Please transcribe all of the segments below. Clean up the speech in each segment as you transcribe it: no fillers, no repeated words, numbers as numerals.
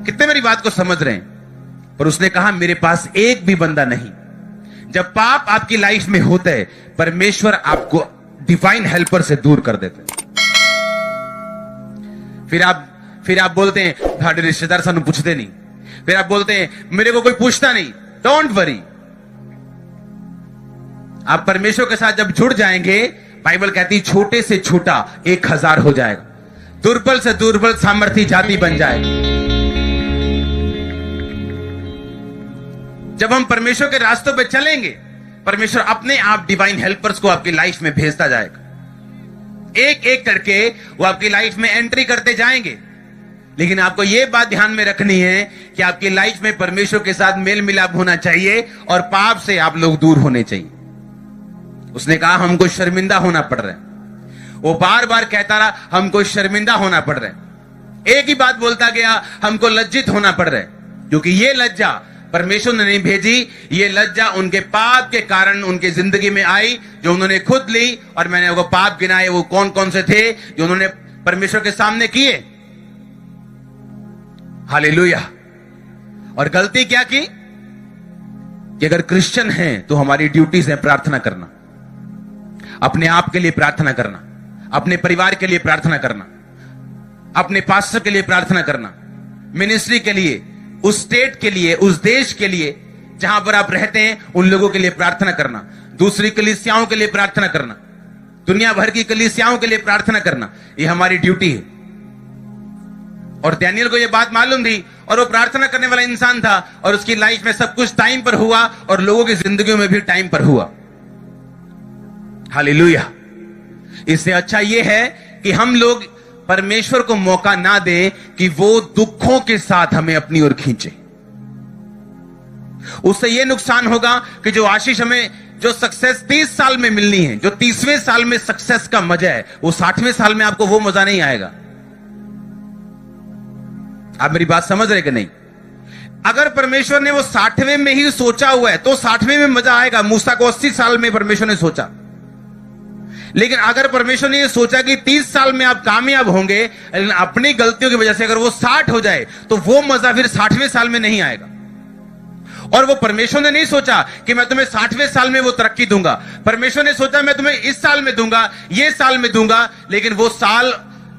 कितने मेरी बात को समझ रहे हैं? पर उसने कहा मेरे पास एक भी बंदा नहीं। जब पाप आपकी लाइफ में होता है, परमेश्वर आपको डिवाइन हेल्पर से दूर कर देते हैं। फिर आप बोलते हैं साढ़े रिश्तेदार सानू पूछते नहीं। फिर आप बोलते हैं मेरे को कोई पूछता नहीं। डोंट वरी, आप परमेश्वर के साथ जब जुड़ जाएंगे, बाइबल कहती है छोटे से छोटा 1000 हो जाएगा, दुर्बल से दुर्बल सामर्थी जाति बन जाएगा। जब हम परमेश्वर के रास्तों पे चलेंगे, परमेश्वर अपने आप डिवाइन हेल्पर्स को आपकी लाइफ में भेजता जाएगा। एक एक करके वो आपकी लाइफ में एंट्री करते जाएंगे। लेकिन आपको यह बात ध्यान में रखनी है कि आपकी लाइफ में परमेश्वर के साथ मेल मिलाप होना चाहिए और पाप से आप लोग दूर होने चाहिए। उसने कहा हमको शर्मिंदा होना पड़ रहा है। वो बार बार कहता रहा हमको शर्मिंदा होना पड़ रहा है। एक ही बात बोलता गया हमको लज्जित होना पड़ रहा है, क्योंकि ये लज्जा परमेश्वर ने नहीं भेजी, ये लज्जा उनके पाप के कारण उनके जिंदगी में आई, जो उन्होंने खुद ली। और मैंने वो पाप गिनाए, वो कौन कौन से थे जो उन्होंने परमेश्वर के सामने किए। हालेलुया। और गलती क्या की कि अगर क्रिश्चियन हैं तो हमारी ड्यूटीज है प्रार्थना करना, अपने आप के लिए प्रार्थना करना, अपने परिवार के लिए प्रार्थना करना, अपने पास्टर के लिए प्रार्थना करना, मिनिस्ट्री के लिए, उस स्टेट के लिए, उस देश के लिए जहां पर आप रहते हैं उन लोगों के लिए प्रार्थना करना, दूसरी कलीसियाओं के लिए प्रार्थना करना, दुनिया भर की कलीसियाओं के लिए प्रार्थना करना, यह हमारी ड्यूटी है। और दानियेल को यह बात मालूम थी और वो प्रार्थना करने वाला इंसान था और उसकी लाइफ में सब कुछ टाइम पर हुआ और लोगों की जिंदगियों में भी टाइम पर हुआ। हालेलुया। इससे अच्छा यह है कि हम लोग परमेश्वर को मौका ना दें कि वो दुखों के साथ हमें अपनी ओर खींचे। उससे यह नुकसान होगा कि जो आशीष हमें, जो सक्सेस 30 साल में मिलनी है, जो 30वें साल में सक्सेस का मजा है, वो 60वें साल में आपको वो मजा नहीं आएगा। आप मेरी बात समझ रहे कि नहीं? अगर परमेश्वर ने वो 60वें में ही सोचा हुआ है तो 60वें में मजा आएगा। मूसा को 80 साल में परमेश्वर ने सोचा। लेकिन अगर परमेश्वर ने ये सोचा कि 30 साल में आप कामयाब होंगे, लेकिन अपनी गलतियों की वजह से अगर वो 60 हो जाए तो वो मजा फिर 60वें साल में नहीं आएगा। और वो परमेश्वर ने नहीं सोचा कि मैं तुम्हें 60वें साल में वो तरक्की दूंगा। परमेश्वर ने सोचा मैं तुम्हें इस साल में दूंगा, ये साल में दूंगा, लेकिन वो साल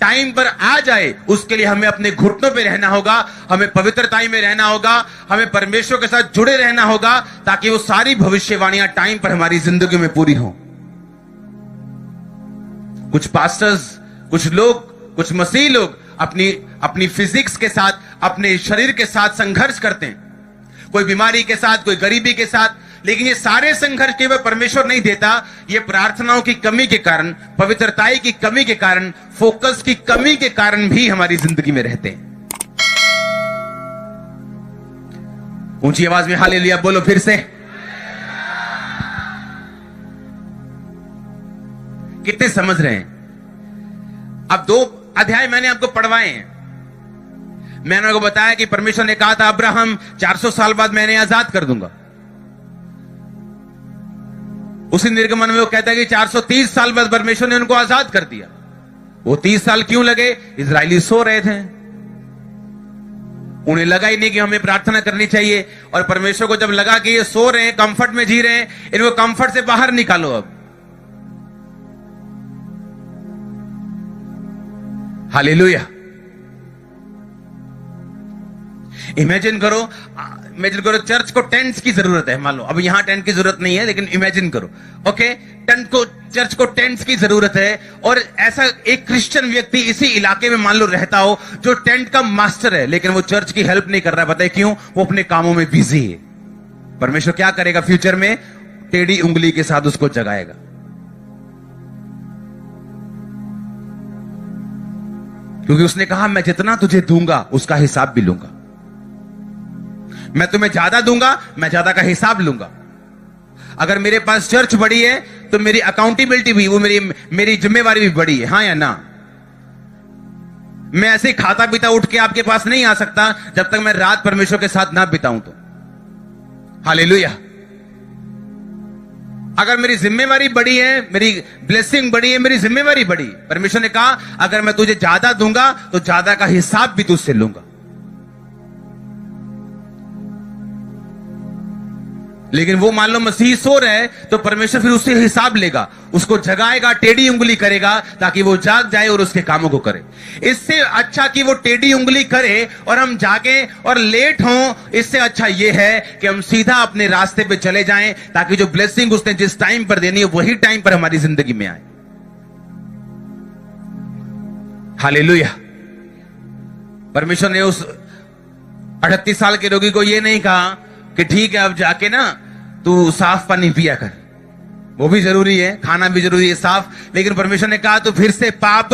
टाइम पर आ जाए उसके लिए हमें अपने घुटनों पे रहना होगा, हमें पवित्रताई में रहना होगा, हमें परमेश्वर के साथ जुड़े रहना होगा, ताकि वो सारी भविष्यवाणियां टाइम पर हमारी जिंदगी में पूरी हो। कुछ पास्टर्स, कुछ लोग, कुछ मसीह लोग अपनी फिजिक्स के साथ, अपने शरीर के साथ संघर्ष करते हैं, कोई बीमारी के साथ, कोई गरीबी के साथ। लेकिन ये सारे संघर्ष केवल परमेश्वर नहीं देता, ये प्रार्थनाओं की कमी के कारण, पवित्रताई की कमी के कारण, फोकस की कमी के कारण भी हमारी जिंदगी में रहते हैं। ऊंची आवाज में हालेलुया बोलो फिर से। कितने समझ रहे हैं? अब 2 अध्याय मैंने आपको पढ़वाए हैं। मैंने आपको बताया कि परमेश्वर ने कहा था अब्राहम 400 साल बाद मैंने आजाद कर दूंगा। उसी निर्गमन में वो कहता है कि 430 साल बाद परमेश्वर ने उनको आजाद कर दिया। वो 30 साल क्यों लगे? इजरायली सो रहे थे, उन्हें लगा ही नहीं कि हमें प्रार्थना करनी चाहिए। और परमेश्वर को जब लगा कि ये सो रहे हैं, कंफर्ट में जी रहे हैं, इनको कंफर्ट से बाहर निकालो। अब हालेलुया। इमेजिन करो चर्च को टेंट्स की जरूरत है। मान लो अब यहां टेंट की जरूरत नहीं है, लेकिन इमेजिन करो, ओके, चर्च को टेंट्स की जरूरत है। और ऐसा एक क्रिश्चियन व्यक्ति इसी इलाके में मान लो रहता हो जो टेंट का मास्टर है, लेकिन वो चर्च की हेल्प नहीं कर रहा है। पता है क्यों? वो अपने कामों में बिजी है। परमेश्वर क्या करेगा फ्यूचर में? टेढ़ी उंगली के साथ उसको जगाएगा। क्योंकि उसने कहा मैं जितना तुझे दूंगा उसका हिसाब भी लूंगा। मैं तुम्हें ज्यादा दूंगा, मैं ज्यादा का हिसाब लूंगा। अगर मेरे पास चर्च बड़ी है तो मेरी अकाउंटेबिलिटी भी, वो मेरी जिम्मेवारी भी बड़ी है। हाँ या ना? मैं ऐसे खाता पीता उठ के आपके पास नहीं आ सकता जब तक मैं रात परमेश्वर के साथ ना बिताऊं तो। हालेलुया। अगर मेरी जिम्मेवारी बड़ी है, मेरी ब्लेसिंग बड़ी है, मेरी जिम्मेवारी बड़ी, परमेश्वर ने कहा अगर मैं तुझे ज्यादा दूंगा तो ज्यादा का हिसाब भी तुझसे लूंगा। लेकिन वो मान लो मसीह सो रहे हैं तो परमेश्वर फिर उससे हिसाब लेगा, उसको जगाएगा, टेढ़ी उंगली करेगा ताकि वो जाग जाए और उसके कामों को करे। इससे अच्छा कि वो टेढ़ी उंगली करे और हम जागे और लेट हों, इससे अच्छा ये है कि हम सीधा अपने रास्ते पे चले जाएं ताकि जो ब्लेसिंग उसने जिस टाइम पर देनी है वही टाइम पर हमारी जिंदगी में आए। हालेलुया। परमेश्वर ने उस 38 साल के रोगी को ये नहीं कहा कि ठीक है अब जाके ना तू साफ पानी पिया कर, वो भी जरूरी है, खाना भी जरूरी है साफ, लेकिन परमेश्वर ने कहा तो फिर से पाप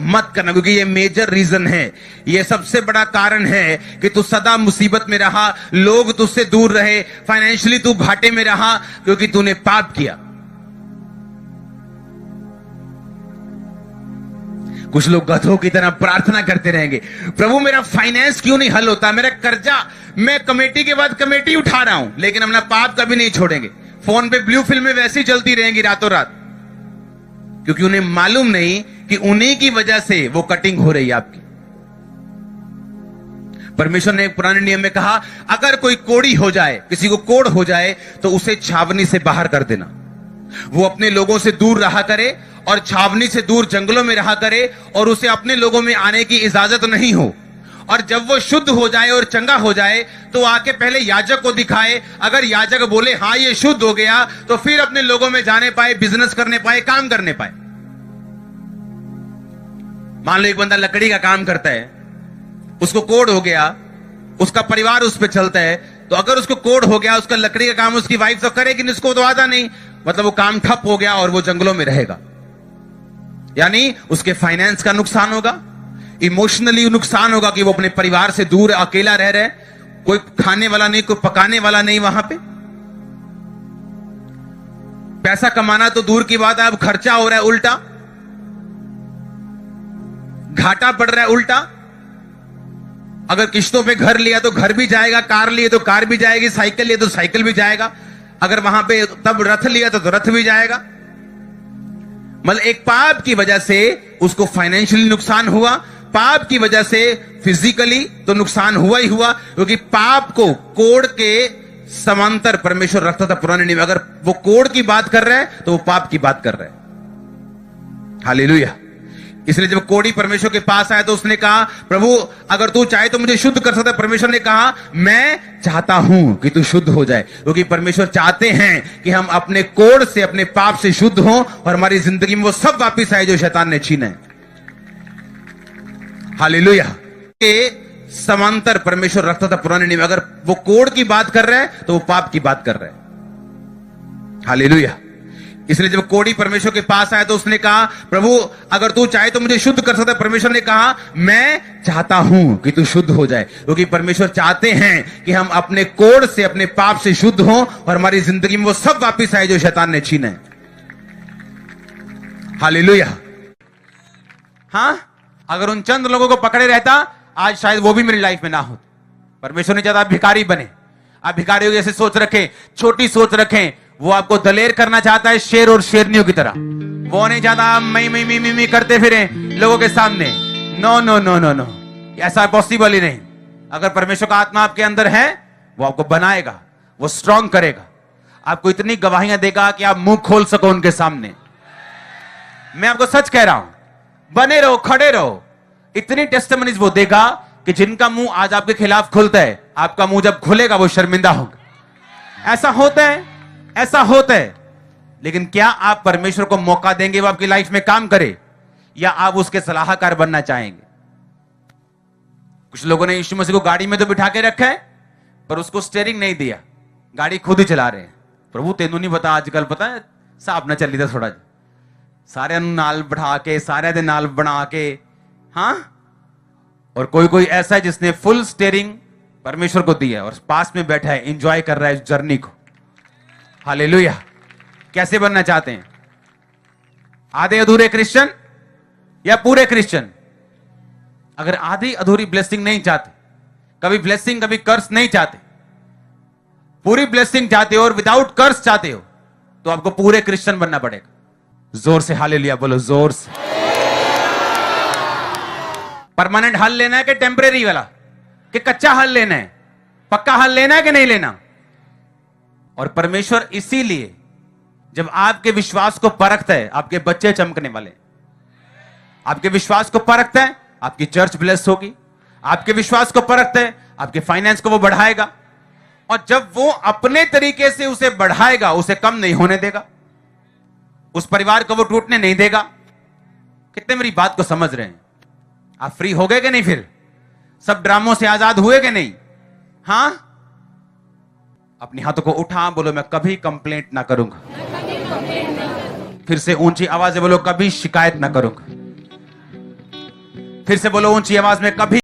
मत करना, क्योंकि ये मेजर रीजन है, ये सबसे बड़ा कारण है कि तू सदा मुसीबत में रहा, लोग तुझसे दूर रहे, फाइनेंशियली तू घाटे में रहा क्योंकि तूने पाप किया। कुछ लोग गधों की तरह प्रार्थना करते रहेंगे, प्रभु मेरा फाइनेंस क्यों नहीं हल होता, मेरा कर्जा, मैं कमेटी के बाद कमेटी उठा रहा हूं लेकिन अपना पाप कभी नहीं छोड़ेंगे। फोन पे ब्लू फिल्में वैसी चलती रहेंगी रातों रात, क्योंकि उन्हें मालूम नहीं कि उन्हीं की वजह से वो कटिंग हो रही है आपकी। परमेश्वर ने एक पुराने नियम में कहा अगर कोई कोड़ी हो जाए, किसी को कोड़ हो जाए तो उसे छावनी से बाहर कर देना, वो अपने लोगों से दूर रहा करे और छावनी से दूर जंगलों में रहा करे और उसे अपने लोगों में आने की इजाजत नहीं हो। और जब वो शुद्ध हो जाए और चंगा हो जाए तो आके पहले याजक को दिखाए, अगर याजक बोले हाँ ये शुद्ध हो गया तो फिर अपने लोगों में जाने पाए, बिजनेस करने पाए, काम करने पाए। मान लो एक बंदा लकड़ी का काम करता है, उसको कोड़ हो गया, उसका परिवार उस पर चलता है, तो अगर उसको कोड़ हो गया, उसका लकड़ी का काम उसकी वाइफ तो करेगी, इसको तो आता नहीं, मतलब वो काम ठप हो गया और वो जंगलों में रहेगा। यानी उसके फाइनेंस का नुकसान होगा, इमोशनली नुकसान होगा कि वो अपने परिवार से दूर अकेला रह रहे, कोई खाने वाला नहीं, कोई पकाने वाला नहीं वहां पे। पैसा कमाना तो दूर की बात है, अब खर्चा हो रहा है उल्टा, घाटा पड़ रहा है उल्टा। अगर किश्तों पे घर लिया तो घर भी जाएगा, कार लिए तो कार भी जाएगी, साइकिल लिए तो साइकिल भी जाएगा, अगर वहां पे तब रथ लिया तो रथ भी जाएगा। मतलब एक पाप की वजह से उसको फाइनेंशियली नुकसान हुआ, पाप की वजह से फिजिकली तो नुकसान हुआ ही हुआ, क्योंकि पाप को कोड़ के समांतर परमेश्वर रखता था पुराने नियम में। अगर वो कोड़ की बात कर रहा है तो वो पाप की बात कर रहा है। हालेलुया। इसलिए जब कोड़ी परमेश्वर के पास आया तो उसने कहा प्रभु अगर तू चाहे तो मुझे शुद्ध कर सकता है। परमेश्वर ने कहा मैं चाहता हूं कि तू शुद्ध हो जाए, क्योंकि परमेश्वर चाहते हैं कि हम अपने कोड़ से, अपने पाप से शुद्ध हों और हमारी जिंदगी में वो सब वापिस आए जो शैतान ने छीने। हालेलुया। के समांतर परमेश्वर रखता था पुराने नियम में। अगर वो कोड़ की बात कर रहा है तो वो पाप की बात कर रहा है। हालेलुया। इसलिए जब कोड़ी परमेश्वर के पास आया तो उसने कहा प्रभु अगर तू चाहे तो मुझे शुद्ध कर सकता है। परमेश्वर ने कहा मैं चाहता हूं कि तू शुद्ध हो जाए, क्योंकि परमेश्वर चाहते हैं कि हम अपने कोड़ से, अपने पाप से शुद्ध हों और हमारी जिंदगी में वो सब वापिस आए जो शैतान ने छीने। हालेलुया। हाँ, अगर उन चंद लोगों को पकड़े रहता आज शायद वो भी मेरी लाइफ में ना होते। परमेश्वर ने चाहता आप भिखारी बने, आप भिखारियों जैसे सोच रखें, छोटी सोच रखें। वो आपको दलेर करना चाहता है शेर और शेरनियों की तरह। वो नहीं चाहता आप मी करते फिरे लोगों के सामने। No no no no no, ऐसा पॉसिबल ही नहीं। अगर परमेश्वर का आत्मा आपके अंदर है वो आपको बनाएगा, वो स्ट्रांग करेगा, आपको इतनी गवाहियां देगा कि आप मुंह खोल सको उनके सामने। मैं आपको सच कह रहा हूं, बने रहो, खड़े रहो। इतनी टेस्टिमनीज वो देगा कि जिनका मुंह आज आपके खिलाफ खुलता है, आपका मुंह जब खुलेगा वो शर्मिंदा होगा। ऐसा होता है, ऐसा होता है। लेकिन क्या आप परमेश्वर को मौका देंगे वो आपकी लाइफ में काम करे, या आप उसके सलाहकार बनना चाहेंगे? कुछ लोगों ने यीशु मसीह को गाड़ी में तो बिठा के रखा है पर उसको स्टीयरिंग नहीं दिया, गाड़ी खुद ही चला रहे हैं। प्रभु तेनू नहीं पता आजकल, पता है साहब ना चली था थोड़ा, सारे नाल बढ़ा के, सारे दे नाल बना के। हाँ, और कोई कोई ऐसा है जिसने फुल स्टीयरिंग परमेश्वर को दिया और पास में बैठा है, एंजॉय कर रहा है इस जर्नी को। हालेलुया। कैसे बनना चाहते हैं? आधे अधूरे क्रिश्चियन या पूरे क्रिश्चियन? अगर आधी अधूरी ब्लेसिंग नहीं चाहते, कभी ब्लेसिंग कभी कर्स नहीं चाहते, पूरी ब्लेसिंग चाहते हो और विदाउट कर्स चाहते हो, तो आपको पूरे क्रिश्चियन बनना पड़ेगा। जोर से हालेलुया बोलो, जोर से। परमानेंट हल लेना है कि टेम्परेरी वाला, कि कच्चा हल लेना है? पक्का हल लेना है कि नहीं लेना? और परमेश्वर इसीलिए जब आपके विश्वास को परखता है, आपके बच्चे चमकने वाले। आपके विश्वास को परखता है, आपकी चर्च ब्लेस होगी। आपके विश्वास को परखता है, आपके फाइनेंस को वो बढ़ाएगा। और जब वो अपने तरीके से उसे बढ़ाएगा, उसे कम नहीं होने देगा, उस परिवार को वो टूटने नहीं देगा। कितने मेरी बात को समझ रहे हैं? आप फ्री हो गए कि नहीं? फिर सब ड्रामों से आजाद हुए कि नहीं? हां, अपने हाथों को उठा, बोलो मैं कभी कंप्लेंट ना करूंगा। फिर से ऊंची आवाज से बोलो, कभी शिकायत ना करूंगा। फिर से बोलो ऊंची आवाज में, कभी